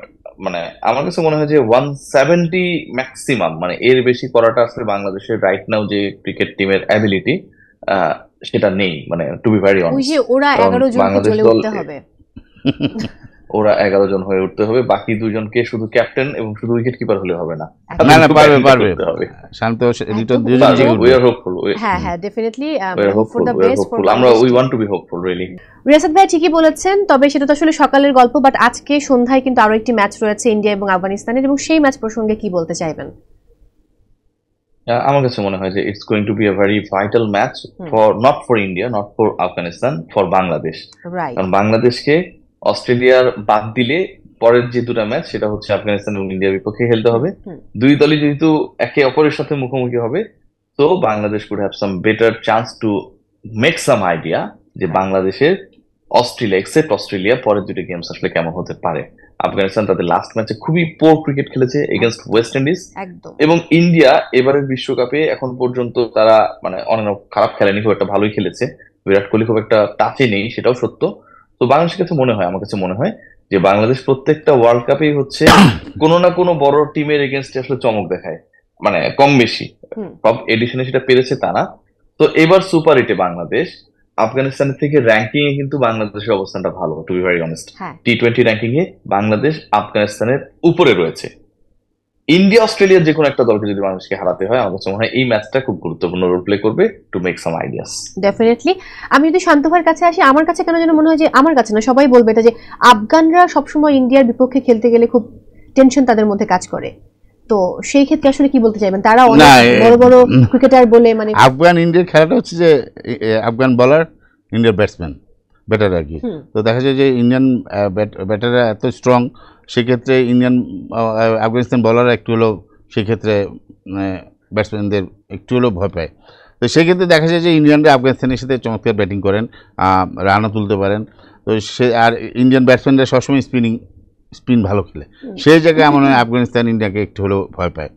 মানে আমার কাছে মনে হয় যে 170 ম্যাক্সিমাম, মানে এর বেশি করাটা আসলে বাংলাদেশের রাইট নাও যে ক্রিকেট টিমের অ্যাবিলিটি সেটা নেই, মানে টু বি ভেরি ওই অনেস্ট। যে ওরা কারণ 11 জনকে বাংলাদেশ চলে দল উঠতে হবে। ওরা 11 জন হয়ে উঠতে হবে, বাকি দুজনকে শুধু ক্যাপ্টেন এবং শুধু উইকেট কিপার হলে হবে না, না না, পারবে batting পারবে করতে হবে। শান্ত রিটো একদম দুজন পারবে। জেগে উই উঠবে। আর হোপফুল, হ্যাঁ হ্যাঁ definitely we are hope for hopeful, the we are best for hopeful, আমরা we want to be hopeful really. Riasat ভাই ঠিকই বলেছেন, তবে সেটা তো আসলে সকালের গল্প, বাট আজকে সন্ধ্যায় কিন্তু আরো একটি ম্যাচ রয়েছে ইন্ডিয়া এবং আফগানিস্তানের, এবং সেই ম্যাচ প্রসঙ্গে কি বলতে চাইবেন? আমার কাছে মনে হয় যে it's going to be a very vital match for not for India, not for Afghanistan, for Bangladesh. Right. কারণ বাংলাদেশকে অস্ট্রেলিয়ার বাদ দিলে পরের যে দুটো ম্যাচ সেটা হচ্ছে আফগানিস্তান এবং ইন্ডিয়ার বিপক্ষে খেলতে হবে। দুই দলই যেহেতু একে অপরের সাথে মুখোমুখি হবে, তো Bangladesh could have some better chance to make some idea যে বাংলাদেশের অস্ট্রেলিয়া, এক্সেপ্ট অস্ট্রেলিয়া, পরের দুটো গেমস আসলে কেমন হতে পারে। আফগানিস্তান তাদের লাস্ট ম্যাচে খুবই পোর ক্রিকেট খেলেছে এগেনস্ট ওয়েস্ট ইন্ডিজ, একদম। এবং ইন্ডিয়া এবারের বিশ্বকাপে এখন পর্যন্ত তারা মানে অনেক খারাপ খেলেনি, খুব একটা ভালোই খেলেছে। বিরাট কোহলি খুব একটা টাচে নেই, সেটাও সত্য। তো বাংলাদেশের কাছে মনে হয়, আমার কাছে মনে হয় যে বাংলাদেশ প্রত্যেকটা ওয়ার্ল্ড কাপেই হচ্ছে কোনো না কোনো বড় টিমের এগেনস্টে আসলে চমক দেখায়, মানে কম বেশি। সব এডিশনে সেটা পেরেছে তা না। তো এবার সুপার এইটে বাংলাদেশ আফগানিস্তানের থেকে র্যাঙ্কিং এ কিন্তু বাংলাদেশের অবস্থানটা ভালো, টু বি ভেরি অনেস্ট। টি-20 র্যাঙ্কিং এ বাংলাদেশ আফগানিস্তানের উপরে রয়েছে। ইন্ডিয়া অস্ট্রেলিয়ার যে কোনো একটা দলকে যদি বাংলাদেশকে হারাতে হয়, আমার কাছে মনে হয় এই ম্যাচটা খুব গুরুত্বপূর্ণ রোল প্লে করবে to make some ideas. Definitely. আমি যদি শান্ত ভাইয়ের কাছে আসি, আমার কাছে কেন যেন মনে হয় যে, আমার কাছে না সবাই বলবে এটা, যে আফগানরা সবসময় ইন্ডিয়ার বিপক্ষে খেলতে গেলে খুব টেনশন তাদের মধ্যে কাজ করে। তো সেই ক্ষেত্রে আসলে কি বলতে চাইবেন? তারা অনেক বড় বড় ক্রিকেটার বলে, মানে আফগান ইন্ডিয়ার খেলাটা হচ্ছে যে আফগান বলার ইন্ডিয়ার ব্যাটসম্যান ব্যাটার আর কি। তো দেখা যায় যে ইন্ডিয়ান ব্যাটাররা এত স্ট্রং, সেক্ষেত্রে ইন্ডিয়ান আফগানিস্তান বলাররা একটু হলেও সেক্ষেত্রে ব্যাটসম্যানদের একটু হলেও ভয় পায়। তো সেক্ষেত্রে দেখা যায় যে ইন্ডিয়ানরা আফগানিস্তানের সাথে চমৎকার ব্যাটিং করেন, রানও তুলতে পারেন। তো সে আর ইন্ডিয়ান ব্যাটসম্যানরা সবসময় স্পিন ভালো খেলে, সেই জায়গায় আমার মনে হয় আফগানিস্তান ইন্ডিয়াকে একটু হলেও ভয় পায়।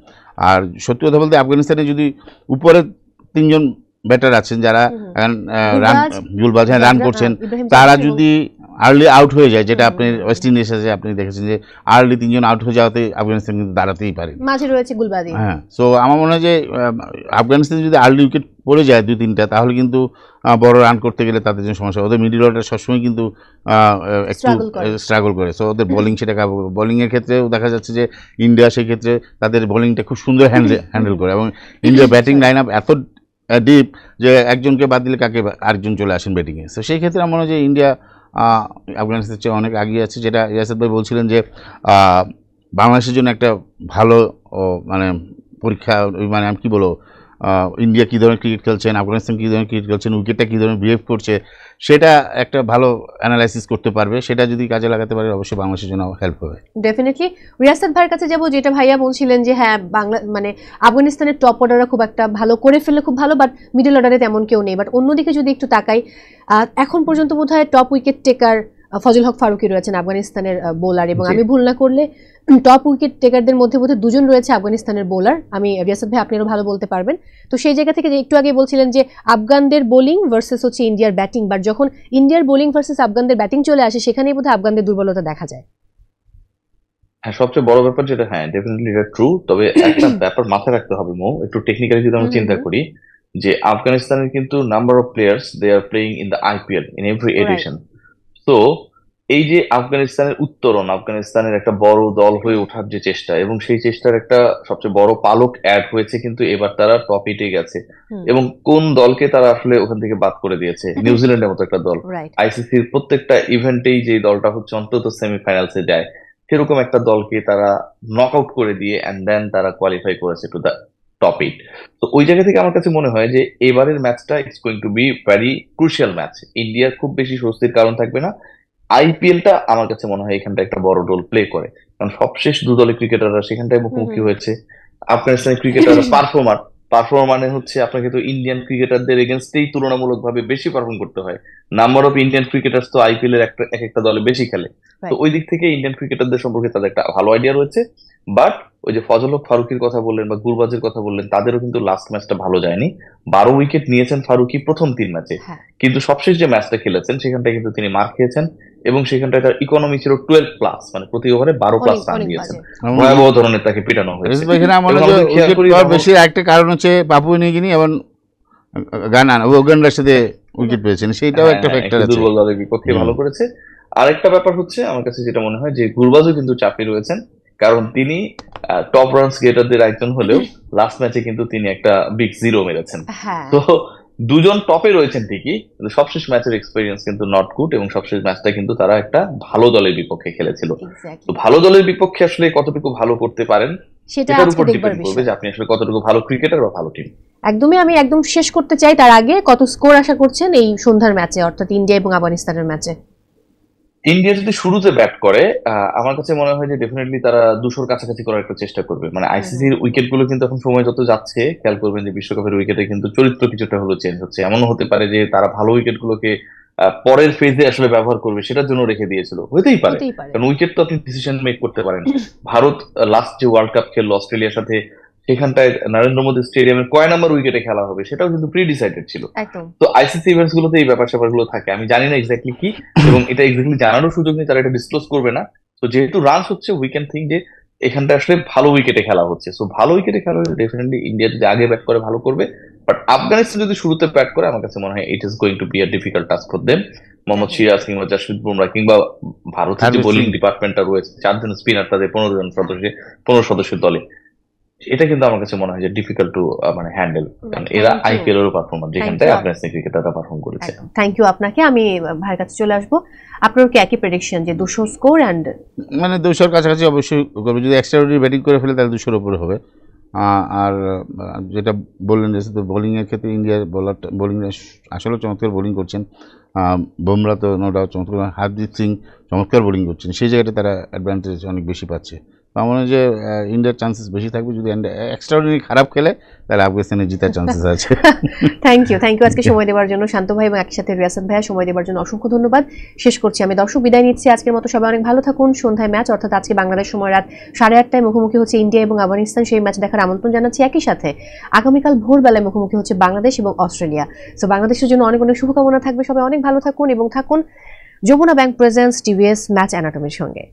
আর সত্যি কথা বলতে আফগানিস্তানে যদি উপরে তিনজন ব্যাটার আছেন যারা গুলবাজ রান করছেন, তারা যদি আর্লি আউট হয়ে যায়, যেটা আপনি ওয়েস্ট ইন্ডিজের সাথে আপনি দেখেছেন যে আর্লি তিনজন আউট হয়ে যাওয়াতে আফগানিস্তান কিন্তু দাঁড়াতেই পারে, মাঝে রয়েছে গুলবাদি। হ্যাঁ। সো আমার মনে হয় যে আফগানিস্তান যদি আর্লি উইকেট পড়ে যায় 2-3টা, তাহলে কিন্তু বড় রান করতে গেলে তাদের জন্য সমস্যা। ওদের মিডল অর্ডার সবসময় কিন্তু একটু স্ট্রাগল করে। সো ওদের বোলিং সেটা বোলিংয়ের ক্ষেত্রেও দেখা যাচ্ছে যে ইন্ডিয়া সেক্ষেত্রে তাদের বোলিংটা খুব সুন্দর হ্যান্ডেল করে, এবং ইন্ডিয়ার ব্যাটিং লাইন আপ এত ডিপ যে একজনকে বাদ দিলে কাকে আরেকজন চলে আসেন ব্যাটিংয়ে। সো সেই ক্ষেত্রে আমার মনে হয় যে ইন্ডিয়া আফগানিস্তানের চেয়ে অনেক এগিয়ে আছে। যেটা রিয়াসাত ভাই বলছিলেন যে বাংলাদেশের জন্য একটা ভালো মানে পরীক্ষা, মানে আমি কী বলবো, ইন্ডিয়া কী ধরনের ক্রিকেট খেলছেন, আফগানিস্তান কী ধরনের ক্রিকেট খেলছেন, উইকেটটা কী ধরনের বিহেভ করছে, সেটা একটা ভালো অ্যানালাইসিস করতে পারবে। সেটা যদি কাজে লাগাতে পারে অবশ্যই বাংলাদেশের জন্য হেল্প হবে। ডেফিনেটলি। রিয়াসাত ভাইয়ের কাছে যাবো, যেটা ভাইয়া বলছিলেন যে হ্যাঁ বাংলা মানে আফগানিস্তানের টপ অর্ডাররা খুব একটা ভালো করে ফেললে খুব ভালো, বাট মিডল অর্ডারে তেমন কেউ নেই। বাট অন্যদিকে যদি একটু তাকাই, এখন পর্যন্ত বোধহয় টপ উইকেট টেকার ফজল হক ফারুকী রয়েছেন আফগানিস্তানের বোলার, এবং আমি ভুল না করলে টপ উইকেট টেকারদের মধ্যে বোধহয় 2 জন রয়েছে আফগানিস্তানের বোলার। আমি রিয়াসাত ভাই আপনি আরো ভালো বলতে পারবেন। তো সেই জায়গা থেকে যে একটু আগে বলছিলেন যে আফগানদের বোলিং ভার্সেস হচ্ছে ইন্ডিয়ার ব্যাটিং, বাট যখন ইন্ডিয়ার বোলিং ভার্সেস আফগানদের ব্যাটিং চলে আসে, সেখানেই বোধহয় আফগানদের দুর্বলতা দেখা যায়। হ্যাঁ, সবচেয়ে বড় ব্যাপার যেটা, হ্যাঁ ডেফিনেটলি এটা ট্রু। তবে একটা ব্যাপার মাথায় রাখতে হবে মো, একটু টেকনিক্যালি যদি আমরা চিন্তা করি, যে আফগানিস্তানের কিন্তু number of players they are playing in the IPL in every edition. তো এই যে আফগানিস্তানের উত্তরণ, আফগানিস্তানের একটা বড় দল হয়ে ওঠার যে চেষ্টা, এবং সেই চেষ্টার একটা সবচেয়ে বড় পালক অ্যাড হয়েছে কিন্তু এবার তারা টপ 8-এ গেছে। এবং কোন দলকে তারা আসলে ওখান থেকে বাদ করে দিয়েছে? নিউজিল্যান্ডের মতো একটা দল। আইসিসির প্রত্যেকটা ইভেন্টেই যে দলটা হচ্ছে অন্তত সেমিফাইনালসে যায়, সেরকম একটা দলকে তারা নক আউট করে দিয়ে অ্যান্ড দেন তারা কোয়ালিফাই করেছে টু দ্য টপ 8। তো ওই জায়গা থেকে আমার কাছে মনে হয় যে এবারের ম্যাচটা it's going to be very crucial match. ইন্ডিয়ার খুব বেশি স্বস্তির কারণ থাকবে না। আইপিএলটা আমার কাছে মনে হয় এখানটা একটা বড় রোল প্লে করে, কারণ সবশেষ 2 দলের ক্রিকেটাররা সেখানটায় মুখোমুখি হয়েছে। আফগানিস্তানের ক্রিকেটাররা পারফর্মার মানে হচ্ছে আপনাকে তো ইন্ডিয়ান ক্রিকেটারদের এগেনস্টেই তুলনামূলকভাবে বেশি পারফর্ম করতে হয়। নাম্বার অফ ইন্ডিয়ান ক্রিকেটার্স তো আইপিএল এর এক একটা দলে বেশি খেলে। তো ওই দিক থেকে ইন্ডিয়ান ক্রিকেটারদের সম্পর্কে তাদের একটা ভালো আইডিয়া রয়েছে। বাট ওই যে ফজল হক ফারুকীর কথা বললেন বা গুরবাজের কথা বললেন, তাদেরও কিন্তু লাস্ট ম্যাচটা ভালো যায়নি। 12 উইকেট নিয়েছেন ফারুকী প্রথম 3 ম্যাচে, হ্যাঁ কিন্তু সবশেষ যে ম্যাচটা খেলেছেন সেখানটায় কিন্তু তিনি মার খেয়েছেন, এবং সেখানটায় তার ইকোনমি ছিল 12+, মানে প্রতি ওভারে 12+ অনেক রান অনেক দিয়েছেন। বাজে। ভয়াবহ ধরনের তাকে পিটানো হয়েছে। রেজিস ভাই, এখানে আমার এবং যে আমরা খেয়াল উইকেট করি পাওয়ার রাহুল- বেশি একটা কারণ হচ্ছে পাপুয়া নিউ গিনি এবং উগান্ডার সাথে উইকেট পেয়েছেন, সেইটাও একটা হ্যাঁ, ফ্যাক্টর একটু আছে। দুর্বল দলের বিপক্ষে ভালো করেছে। আরেকটা ব্যাপার হচ্ছে আমার কাছে যেটা মনে হয় যে গুরবাজও কিন্তু চাপে রয়েছেন, কারণ তিনি টপ রানস গেটারদের একজন হলেও লাস্ট ম্যাচে কিন্তু তিনি একটা বিগ জিরো মেরেছেন। হ্যাঁ তো দুজন টপে রয়েছেন ঠিকই, কিন্তু সবশেষ ম্যাচের এক্সপেরিয়েন্স কিন্তু নট গুড, এবং সবশেষ ম্যাচটা কিন্তু তারা একটা ভালো দলের বিপক্ষে খেলেছিল। তো এক্স্যাক্টলি, ভালো দলের বিপক্ষে আসলে কতটুকু ভালো করতে পারেন সেটা এটার আজকে উপর দেখবার ডিপেন্ড করবে বিষয়। যে আপনি আসলে কতটুকু ভালো ক্রিকেটার বা ভালো টিম। একদমই, আমি একদম শেষ করতে চাই তার আগে কত স্কোর আশা করছেন এই সন্ধ্যার ম্যাচে, অর্থাৎ ইন্ডিয়া এবং আফগানিস্তানের ম্যাচে? ইন্ডিয়া যদি শুরুতে ব্যাট করে, আমার কাছে মনে হয় যে ডেফিনেটলি তারা 200-র কাছাকাছি করার একটা চেষ্টা করবে। মানে আইসিসির উইকেট গুলো কিন্তু এখন সময় যত যাচ্ছে খেয়াল করবেন যে বিশ্বকাপের উইকেটে কিন্তু চরিত্র কিছুটা হলো চেঞ্জ হচ্ছে। এমনও হতে পারে যে তারা ভালো উইকেট গুলোকে পরের ফেজে আসলে ব্যবহার করবে, সেটার জন্য রেখে দিয়েছিল, হতেই পারে। হতেই পারে। কারণ উইকেট তো আপনি ডিসিশন মেক করতে পারেন। ভারত লাস্ট যে ওয়ার্ল্ড কাপ খেললো অস্ট্রেলিয়ার সাথে, সেখানটায় নরেন্দ্র মোদী স্টেডিয়ামে কয় নাম্বার উইকেটে খেলা হবে সেটাও কিন্তু প্রি ডিসাইডেড ছিল। একদম তো আইসিসি ইভেন্টস গুলোতে এই ব্যাপার স্যাপার গুলো থাকে, আমি জানি না এক্স্যাক্টলি কি, এবং এটা এক্স্যাক্টলি জানারও সুযোগ নেই, তারা এটা ডিসক্লোজ করবে না। তো যেহেতু রানস হচ্ছে, উই ক্যান থিঙ্ক যে এখানটা আসলে ভালো উইকেটে খেলা হচ্ছে, সো ভালো উইকেটে খেলা হলে ডেফিনেটলি ইন্ডিয়া যদি আগে ব্যাট করে ভালো করবে। বাট আফগানিস্তান যদি শুরুতে ব্যাট করে, আমার কাছে মনে হয় it is going to be a difficult task for them. Mohammad Siraj কিংবা জাসপ্রীত বুমরা কিংবা ভারতের যে হারমিত বোলিং সিং। ডিপার্টমেন্টটা রয়েছে, 4 জন স্পিনার, তাদের 15 সদস্যের দলে, এটা কিন্তু আমার কাছে মনে হয় যে ডিফিকাল্ট টু মানে হ্যান্ডেল, কারণ এরা Thank you. আইপিএল এরও পারফরমার, যেখানটায় you. আফগানিস্তান ক্রিকেটাররা পারফর্ম করেছে। থ্যাংক ইউ আপনাকে। আমি ভাইয়ের কাছে চলে আসবো। আপনার কি একই প্রেডিকশন যে 200 স্কোর অ্যান্ড? মানে 200-র কাছাকাছি অবশ্যই করবে, যদি এক্সট্রাঅর্ডিনারি ব্যাটিং করে ফেলে তাহলে 200-র উপরে হবে। আর যেটা বললেন যে বোলিংয়ের ক্ষেত্রে ইন্ডিয়ার বোলিং আসলে চমৎকার বোলিং করছেন। বুমরা তো নো ডাউট চমৎকার, হারজিত সিং চমৎকার বোলিং করছেন, সেই জায়গাটা তারা অ্যাডভান্টেজ অনেক বেশি পাচ্ছে। তো আমার মনে হয় যে ইন্ডিয়ার চান্সেস বেশি থাকবে। যদি এক্সট্রাঅর্ডিনারি খারাপ খেলে তাহলে আফগানিস্তানের জিতার চান্সেস আছে। থ্যাংক ইউ আজকে সময় দেওয়ার জন্য শান্ত ভাই, এবং একই সাথে রিয়াসাত ভাইয়া সময় দেওয়ার জন্য অসংখ্য ধন্যবাদ। শেষ করছি আমি, দর্শক বিদায় নিচ্ছি আজকের মতো। সবাই অনেক ভালো থাকুন। সন্ধ্যায় ম্যাচ, অর্থাৎ আজকে বাংলাদেশ সময় রাত 8:30টায় মুখোমুখি হচ্ছে ইন্ডিয়া এবং আফগানিস্তান। সেই ম্যাচ দেখার আমন্ত্রণ জানাচ্ছি। একই সাথে আগামীকাল ভোরবেলায় মুখোমুখি হচ্ছে বাংলাদেশ এবং অস্ট্রেলিয়া। তো বাংলাদেশের জন্য অনেক অনেক শুভকামনা থাকবে। সবাই অনেক ভালো থাকুন এবং থাকুন Jamuna bank presents TVS match অ্যানাটমির সঙ্গে।